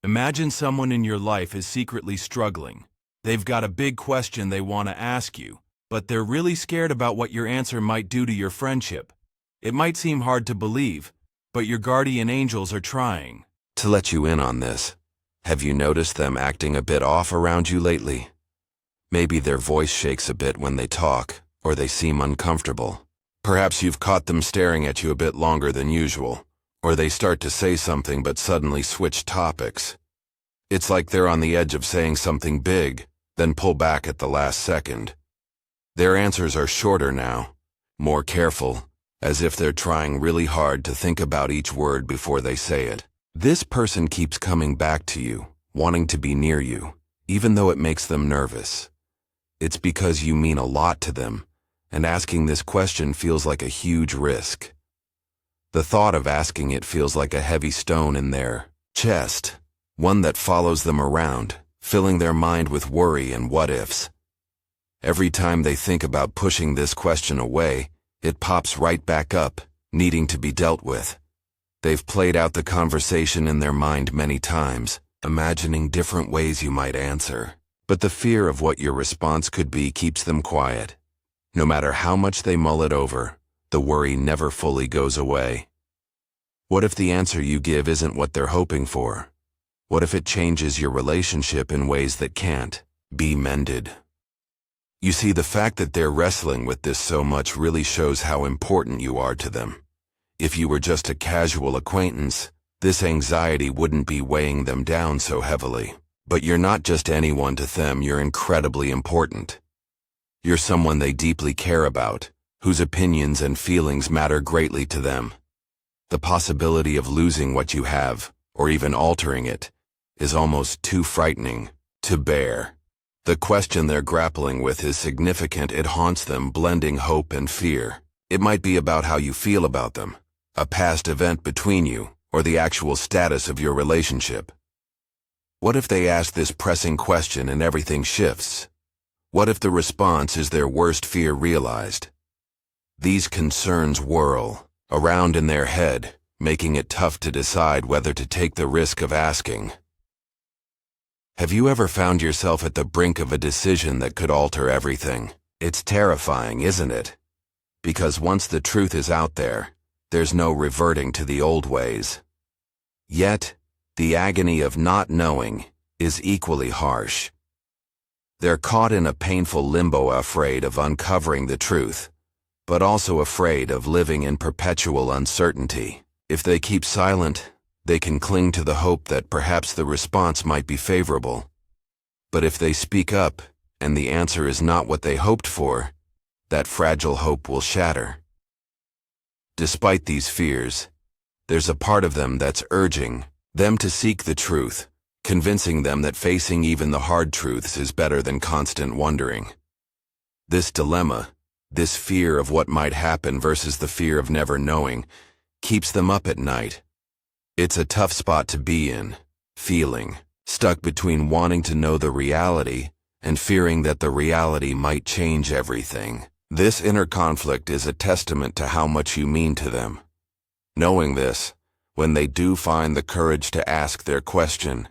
Imagine someone in your life is secretly struggling. They've got a big question they want to ask you, but they're really scared about what your answer might do to your friendship. It might seem hard to believe, but your guardian angels are trying. To let you in on this, have you noticed them acting a bit off around you lately? Maybe their voice shakes a bit when they talk, or they seem uncomfortable. Perhaps you've caught them staring at you a bit longer than usual, or they start to say something but suddenly switch topics. It's like they're on the edge of saying something big, then pull back at the last second. Their answers are shorter now, more careful, as if they're trying really hard to think about each word before they say it. This person keeps coming back to you, wanting to be near you, even though it makes them nervous. It's because you mean a lot to them, and asking this question feels like a huge risk. The thought of asking it feels like a heavy stone in their chest, one that follows them around, filling their mind with worry and what-ifs. Every time they think about pushing this question away, it pops right back up, needing to be dealt with. They've played out the conversation in their mind many times, imagining different ways you might answer. But the fear of what your response could be keeps them quiet. No matter how much they mull it over, the worry never fully goes away. What if the answer you give isn't what they're hoping for? What if it changes your relationship in ways that can't be mended? You see, the fact that they're wrestling with this so much really shows how important you are to them. If you were just a casual acquaintance, this anxiety wouldn't be weighing them down so heavily. But you're not just anyone to them, you're incredibly important. You're someone they deeply care about, whose opinions and feelings matter greatly to them. The possibility of losing what you have, or even altering it, is almost too frightening to bear. The question they're grappling with is significant. It haunts them, blending hope and fear. It might be about how you feel about them, a past event between you, or the actual status of your relationship. What if they ask this pressing question and everything shifts? What if the response is their worst fear realized? These concerns whirl around in their head, making it tough to decide whether to take the risk of asking. Have you ever found yourself at the brink of a decision that could alter everything? It's terrifying, isn't it? Because once the truth is out there, there's no reverting to the old ways. Yet, the agony of not knowing is equally harsh. They're caught in a painful limbo, afraid of uncovering the truth, but also afraid of living in perpetual uncertainty. If they keep silent, they can cling to the hope that perhaps the response might be favorable. But if they speak up, and the answer is not what they hoped for, that fragile hope will shatter. Despite these fears, there's a part of them that's urging them to seek the truth, convincing them that facing even the hard truths is better than constant wondering. This dilemma, this fear of what might happen versus the fear of never knowing, keeps them up at night. It's a tough spot to be in, feeling stuck between wanting to know the reality and fearing that the reality might change everything. This inner conflict is a testament to how much you mean to them. Knowing this, when they do find the courage to ask their question,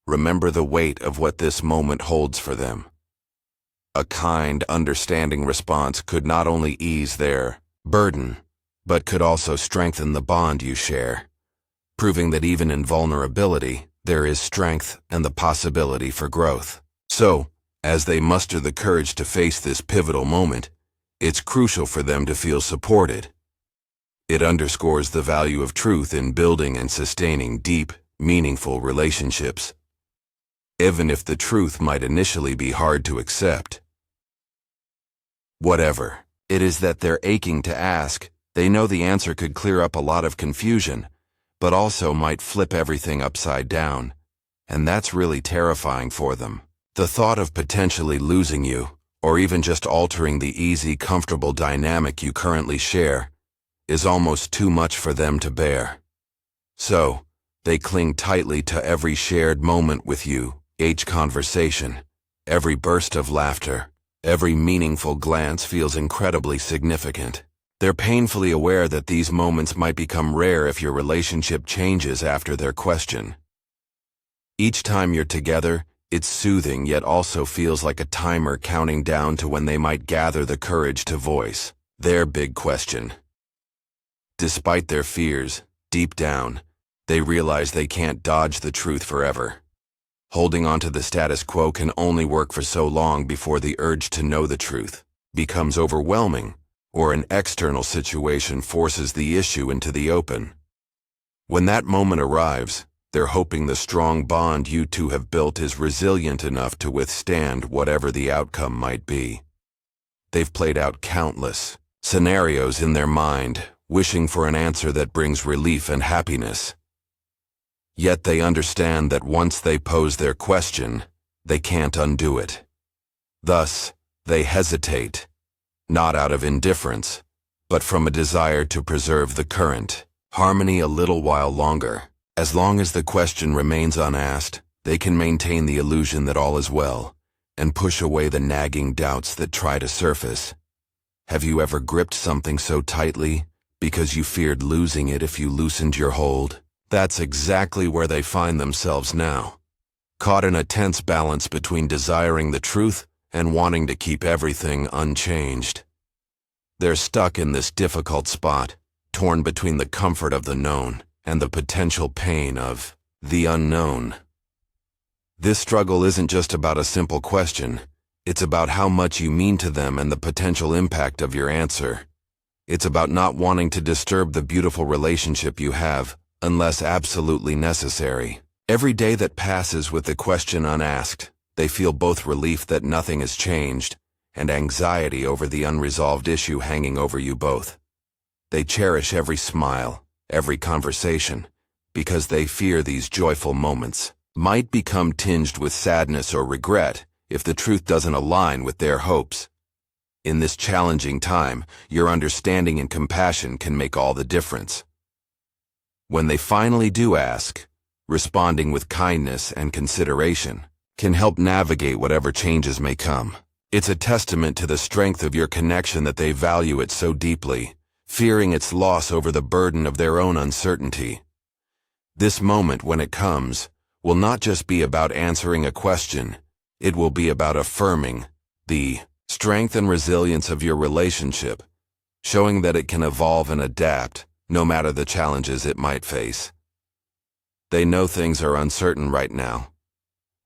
remember the weight of what this moment holds for them. A kind, understanding response could not only ease their burden, but could also strengthen the bond you share, proving that even in vulnerability, there is strength and the possibility for growth. So, as they muster the courage to face this pivotal moment, it's crucial for them to feel supported. It underscores the value of truth in building and sustaining deep, meaningful relationships, even if the truth might initially be hard to accept. Whatever it is that they're aching to ask, they know the answer could clear up a lot of confusion, but also might flip everything upside down, and that's really terrifying for them. The thought of potentially losing you, or even just altering the easy, comfortable dynamic you currently share, is almost too much for them to bear. So, they cling tightly to every shared moment with you, each conversation, every burst of laughter, every meaningful glance feels incredibly significant. They're painfully aware that these moments might become rare if your relationship changes after their question. Each time you're together, it's soothing yet also feels like a timer counting down to when they might gather the courage to voice their big question. Despite their fears, deep down, they realize they can't dodge the truth forever. Holding on to the status quo can only work for so long before the urge to know the truth becomes overwhelming, or an external situation forces the issue into the open. When that moment arrives, they're hoping the strong bond you two have built is resilient enough to withstand whatever the outcome might be. They've played out countless scenarios in their mind, wishing for an answer that brings relief and happiness. Yet they understand that once they pose their question, they can't undo it. Thus, they hesitate, not out of indifference, but from a desire to preserve the current harmony a little while longer. As long as the question remains unasked, they can maintain the illusion that all is well, and push away the nagging doubts that try to surface. Have you ever gripped something so tightly because you feared losing it if you loosened your hold? That's exactly where they find themselves now, caught in a tense balance between desiring the truth and wanting to keep everything unchanged. They're stuck in this difficult spot, torn between the comfort of the known and the potential pain of the unknown. This struggle isn't just about a simple question. It's about how much you mean to them and the potential impact of your answer. It's about not wanting to disturb the beautiful relationship you have, unless absolutely necessary. Every day that passes with the question unasked, they feel both relief that nothing has changed and anxiety over the unresolved issue hanging over you both. They cherish every smile, every conversation, because they fear these joyful moments might become tinged with sadness or regret if the truth doesn't align with their hopes. In this challenging time, your understanding and compassion can make all the difference. When they finally do ask, responding with kindness and consideration can help navigate whatever changes may come. It's a testament to the strength of your connection that they value it so deeply, fearing its loss over the burden of their own uncertainty. This moment, when it comes, will not just be about answering a question, it will be about affirming the strength and resilience of your relationship, showing that it can evolve and adapt, no matter the challenges it might face. They know things are uncertain right now,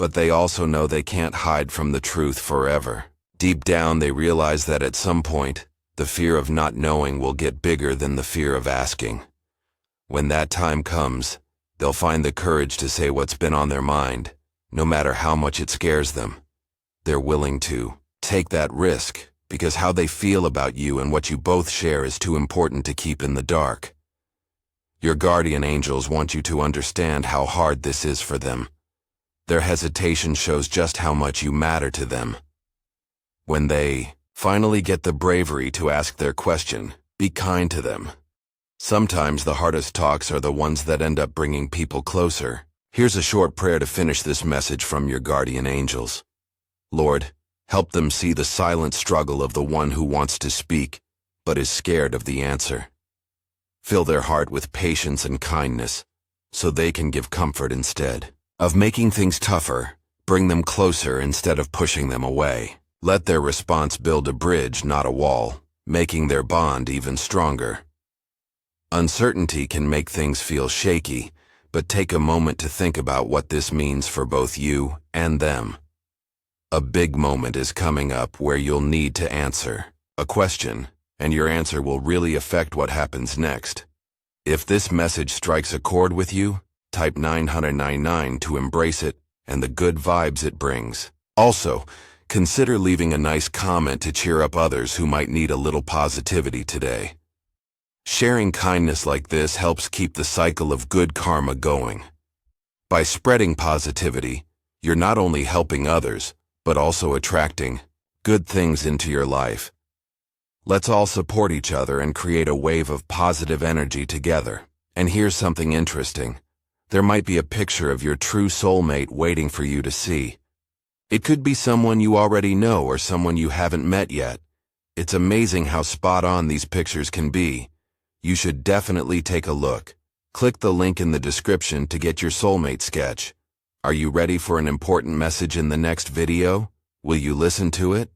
but they also know they can't hide from the truth forever. Deep down, they realize that at some point, the fear of not knowing will get bigger than the fear of asking. When that time comes, they'll find the courage to say what's been on their mind, no matter how much it scares them. They're willing to take that risk because how they feel about you and what you both share is too important to keep in the dark. Your guardian angels want you to understand how hard this is for them. Their hesitation shows just how much you matter to them. When they finally get the bravery to ask their question, be kind to them. Sometimes the hardest talks are the ones that end up bringing people closer. Here's a short prayer to finish this message from your guardian angels. Lord, help them see the silent struggle of the one who wants to speak, but is scared of the answer. Fill their heart with patience and kindness, so they can give comfort instead of making things tougher. Bring them closer instead of pushing them away. Let their response build a bridge, not a wall, making their bond even stronger. Uncertainty can make things feel shaky, but take a moment to think about what this means for both you and them. A big moment is coming up where you'll need to answer a question, and your answer will really affect what happens next. If this message strikes a chord with you, type 999 to embrace it and the good vibes it brings. Also, consider leaving a nice comment to cheer up others who might need a little positivity today. Sharing kindness like this helps keep the cycle of good karma going. By spreading positivity, you're not only helping others, but also attracting good things into your life. Let's all support each other and create a wave of positive energy together. And here's something interesting. There might be a picture of your true soulmate waiting for you to see. It could be someone you already know or someone you haven't met yet. It's amazing how spot on these pictures can be. You should definitely take a look. Click the link in the description to get your soulmate sketch. Are you ready for an important message in the next video? Will you listen to it?